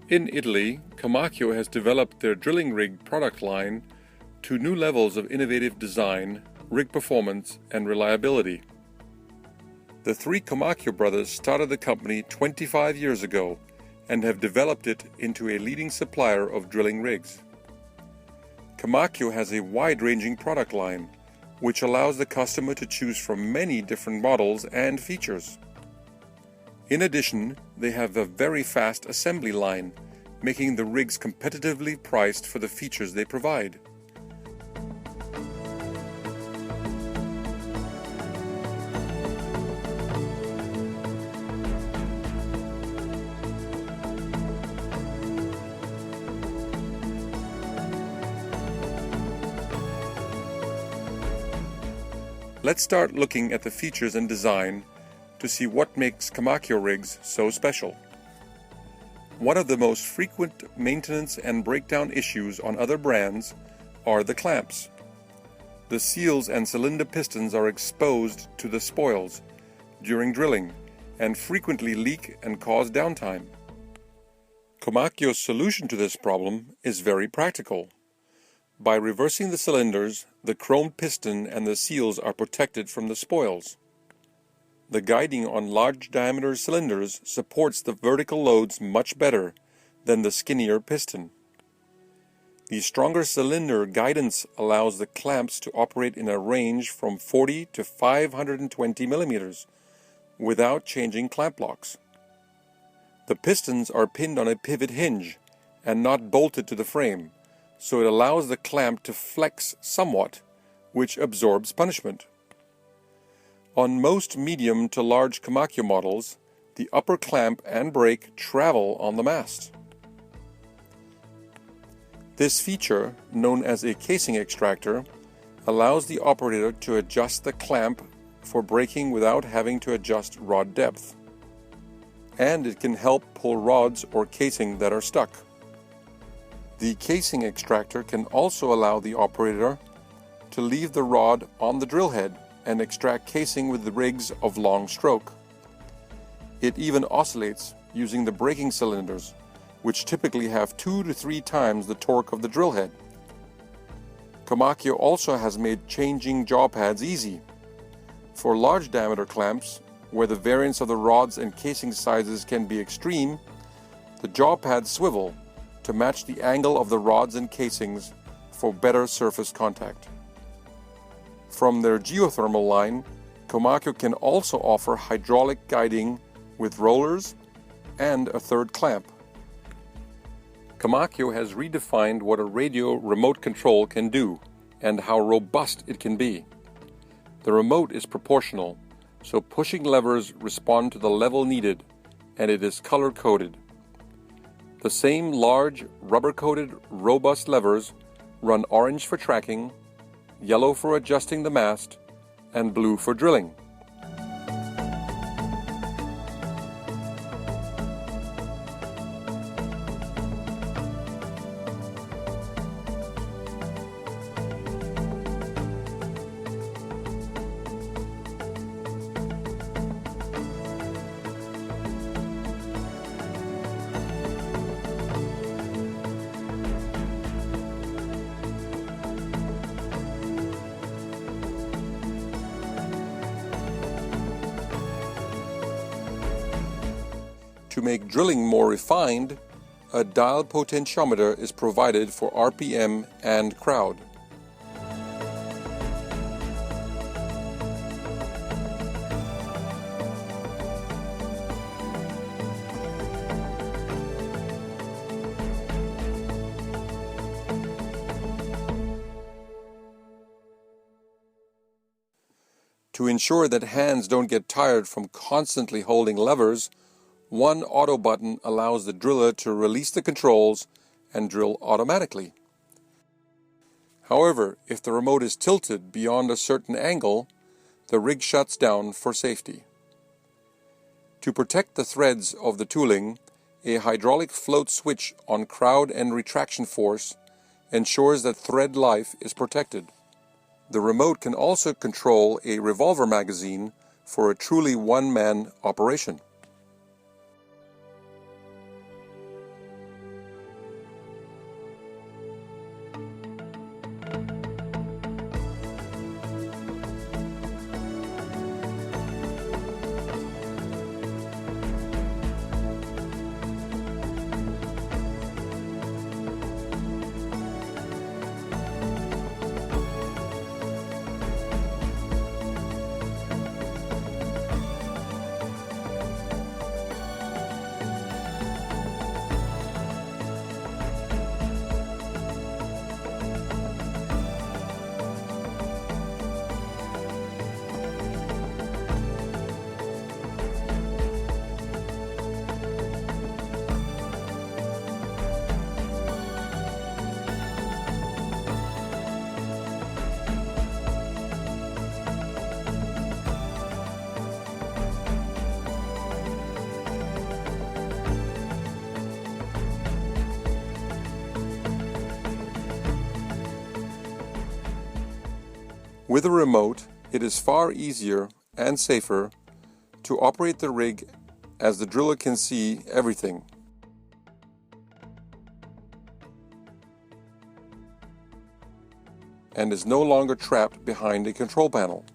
In Italy, Comacchio has developed their drilling rig product line to new levels of innovative design, rig performance, and reliability. The three Comacchio brothers started the company 25 years ago and have developed it into a leading supplier of drilling rigs. Comacchio has a wide-ranging product line, which allows the customer to choose from many different models and features. In addition, they have a very fast assembly line, making the rigs competitively priced for the features they provide. Let's start looking at the features and design to see what makes Comacchio rigs so special. One of the most frequent maintenance and breakdown issues on other brands are the clamps. The seals and cylinder pistons are exposed to the spoils during drilling and frequently leak and cause downtime. Comacchio's solution to this problem is very practical. By reversing the cylinders, the chromed piston and the seals are protected from the spoils. The guiding on large diameter cylinders supports the vertical loads much better than the skinnier piston. The stronger cylinder guidance allows the clamps to operate in a range from 40 to 520 millimeters without changing clamp locks. The pistons are pinned on a pivot hinge and not bolted to the frame, so it allows the clamp to flex somewhat, which absorbs punishment. On most medium to large Comacchio models, the upper clamp and brake travel on the mast. This feature, known as a casing extractor, allows the operator to adjust the clamp for braking without having to adjust rod depth. And it can help pull rods or casing that are stuck. The casing extractor can also allow the operator to leave the rod on the drill head and extract casing with the rigs of long stroke. It even oscillates using the braking cylinders, which typically have 2 to 3 times the torque of the drill head. Comacchio also has made changing jaw pads easy. For large diameter clamps, where the variance of the rods and casing sizes can be extreme, the jaw pads swivel to match the angle of the rods and casings for better surface contact. From their geothermal line, Comacchio can also offer hydraulic guiding with rollers and a third clamp. Comacchio has redefined what a radio remote control can do and how robust it can be. The remote is proportional, so pushing levers respond to the level needed, and it is color-coded. The same large, rubber-coated, robust levers run orange for tracking, yellow for adjusting the mast, and blue for drilling. To make drilling more refined, a dial potentiometer is provided for RPM and crowd. To ensure that hands don't get tired from constantly holding levers, one auto button allows the driller to release the controls and drill automatically. However, if the remote is tilted beyond a certain angle, the rig shuts down for safety. To protect the threads of the tooling, a hydraulic float switch on crowd and retraction force ensures that thread life is protected. The remote can also control a revolver magazine for a truly one-man operation. With a remote, it is far easier and safer to operate the rig as the driller can see everything. And is no longer trapped behind a control panel.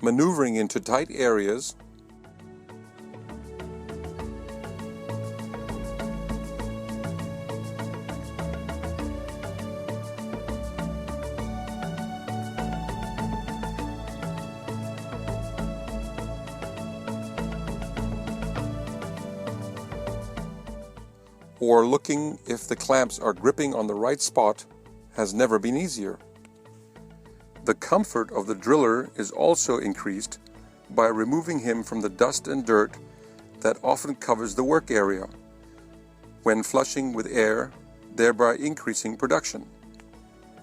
Maneuvering into tight areas or looking if the clamps are gripping on the right spot has never been easier. The comfort of the driller is also increased by removing him from the dust and dirt that often covers the work area when flushing with air, thereby increasing production.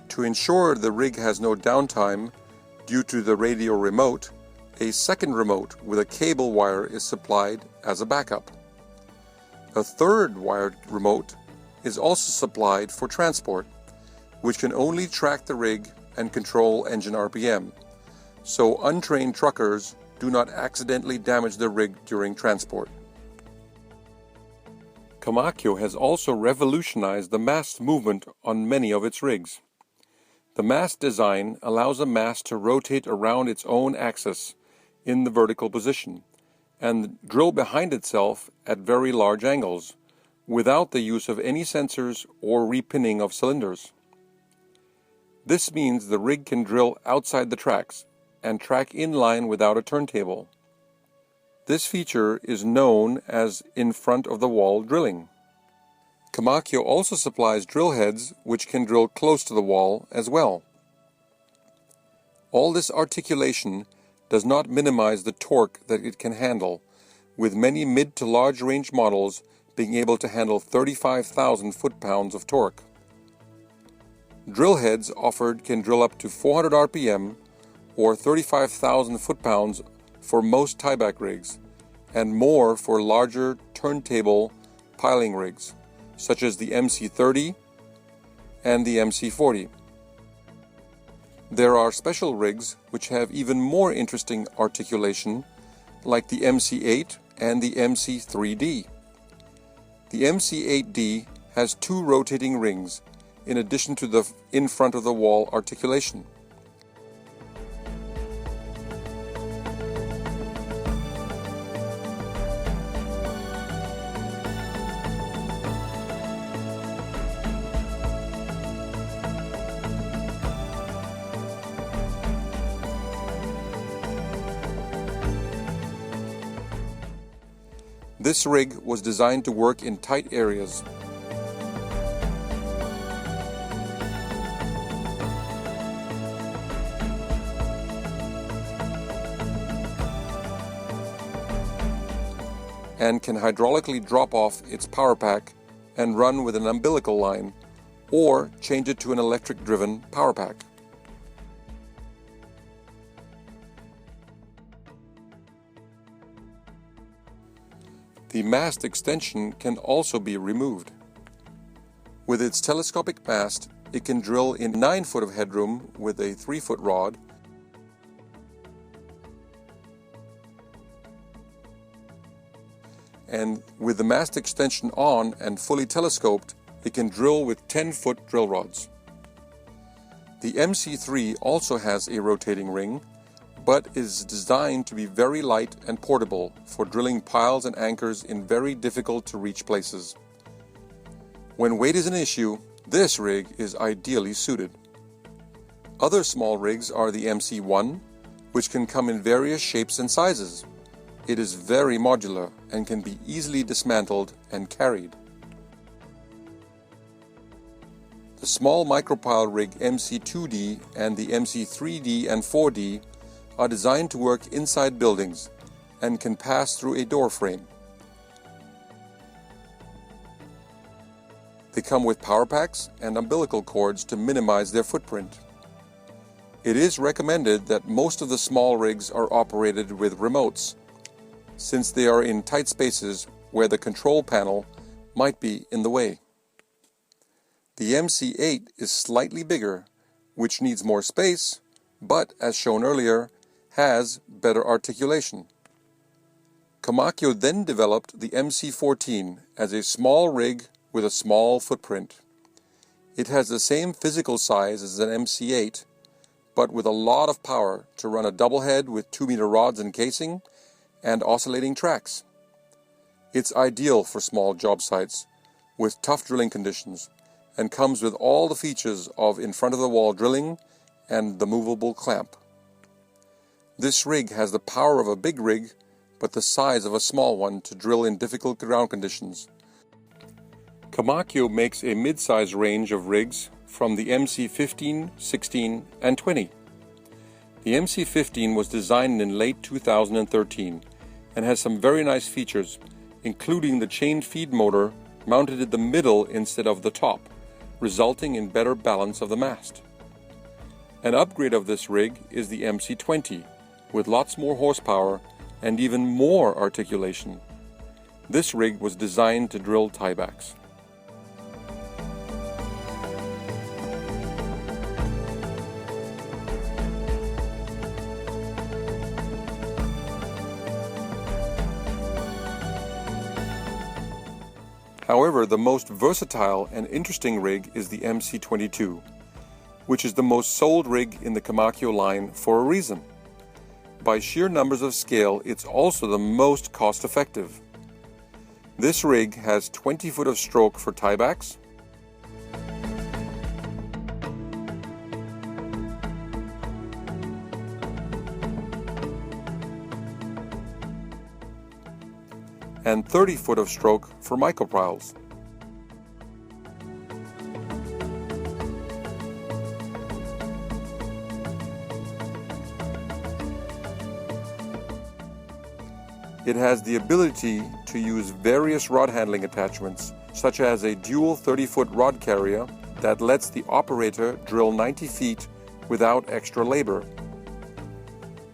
To ensure the rig has no downtime due to the radio remote, a second remote with a cable wire is supplied as a backup. A third wired remote is also supplied for transport, which can only track the rig and control engine RPM, so untrained truckers do not accidentally damage the rig during transport. Comacchio has also revolutionized the mast movement on many of its rigs. The mast design allows a mast to rotate around its own axis in the vertical position and drill behind itself at very large angles, without the use of any sensors or repinning of cylinders. This means the rig can drill outside the tracks and track inline without a turntable. This feature is known as in-front-of-the-wall drilling. Comacchio also supplies drill heads which can drill close to the wall as well. All this articulation does not minimize the torque that it can handle, with many mid to large range models being able to handle 35,000 foot-pounds of torque. Drill heads offered can drill up to 400 RPM or 35,000 foot-pounds for most tieback rigs, and more for larger turntable piling rigs, such as the MC30 and the MC40. There are special rigs which have even more interesting articulation, like the MC8 and the MC3D. The MC8D has two rotating rings in addition to the in-front-of-the-wall articulation. This rig was designed to work in tight areas. And can hydraulically drop off its power pack and run with an umbilical line, or change it to an electric-driven power pack. The mast extension can also be removed. With its telescopic mast, it can drill in 9 foot of headroom with a 3-foot rod, and with the mast extension on and fully telescoped, it can drill with 10-foot drill rods. The MC3 also has a rotating ring, but is designed to be very light and portable for drilling piles and anchors in very difficult to reach places. When weight is an issue, this rig is ideally suited. Other small rigs are the MC1, which can come in various shapes and sizes. It is very modular and can be easily dismantled and carried. The small micropile rig MC2D and the MC3D and 4D are designed to work inside buildings and can pass through a door frame. They come with power packs and umbilical cords to minimize their footprint. It is recommended that most of the small rigs are operated with remotes, since they are in tight spaces where the control panel might be in the way. The MC8 is slightly bigger, which needs more space, but, as shown earlier, has better articulation. Comacchio then developed the MC14 as a small rig with a small footprint. It has the same physical size as an MC8, but with a lot of power to run a double head with 2-meter rods and casing and oscillating tracks. It's ideal for small job sites with tough drilling conditions and comes with all the features of in-front-of-the-wall drilling and the movable clamp. This rig has the power of a big rig, but the size of a small one to drill in difficult ground conditions. Comacchio makes a mid-size range of rigs from the MC15, 16, and 20. The MC15 was designed in late 2013 and has some very nice features, including the chain feed motor mounted in the middle instead of the top, resulting in better balance of the mast. An upgrade of this rig is the MC20, with lots more horsepower and even more articulation. This rig was designed to drill tiebacks. However, the most versatile and interesting rig is the MC22, which is the most sold rig in the Comacchio line for a reason. By sheer numbers of scale, it's also the most cost-effective. This rig has 20 foot of stroke for tiebacks, and 30 foot of stroke for micropiles. It has the ability to use various rod handling attachments, such as a dual 30-foot rod carrier that lets the operator drill 90 feet without extra labor.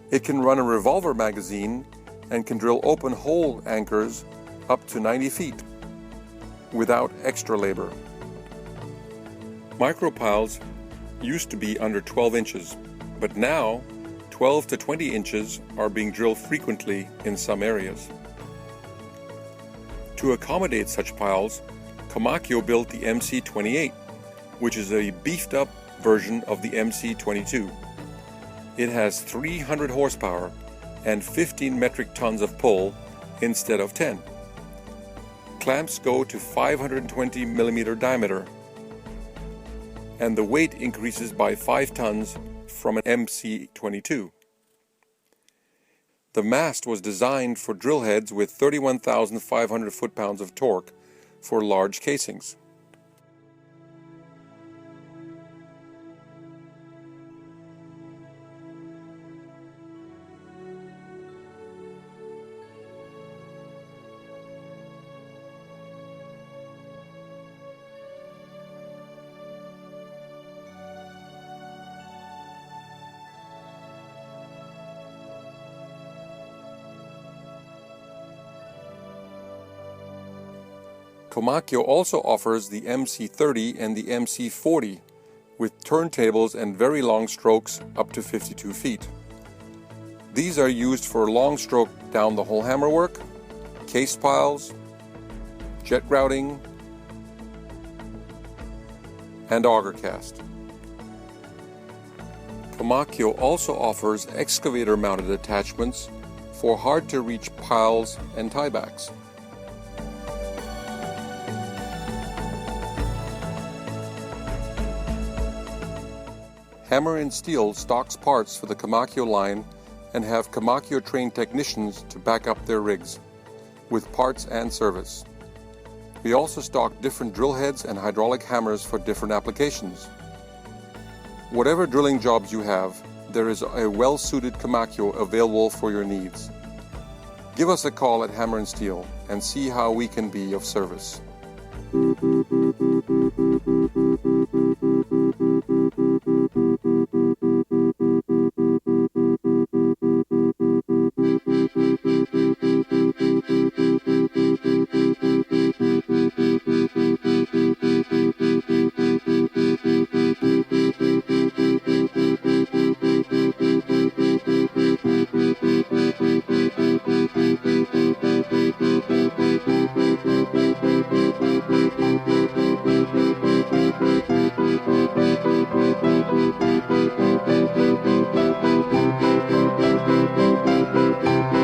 It can run a revolver magazine and can drill open hole anchors up to 90 feet without extra labor. Micropiles used to be under 12 inches, but now 12 to 20 inches are being drilled frequently in some areas. To accommodate such piles, Comacchio built the MC28, which is a beefed up version of the MC22. It has 300 horsepower and 15 metric tons of pull instead of 10. Clamps go to 520 millimeter diameter, and the weight increases by 5 tons from an MC22. The mast was designed for drill heads with 31,500 foot-pounds of torque for large casings. Comacchio also offers the MC30 and the MC40 with turntables and very long strokes up to 52 feet. These are used for long stroke down the hole hammer work, case piles, jet grouting, and auger cast. Comacchio also offers excavator mounted attachments for hard to reach piles and tiebacks. Hammer and Steel stocks parts for the Comacchio line and have Comacchio trained technicians to back up their rigs, with parts and service. We also stock different drill heads and hydraulic hammers for different applications. Whatever drilling jobs you have, there is a well-suited Comacchio available for your needs. Give us a call at Hammer and Steel and see how we can be of service. you.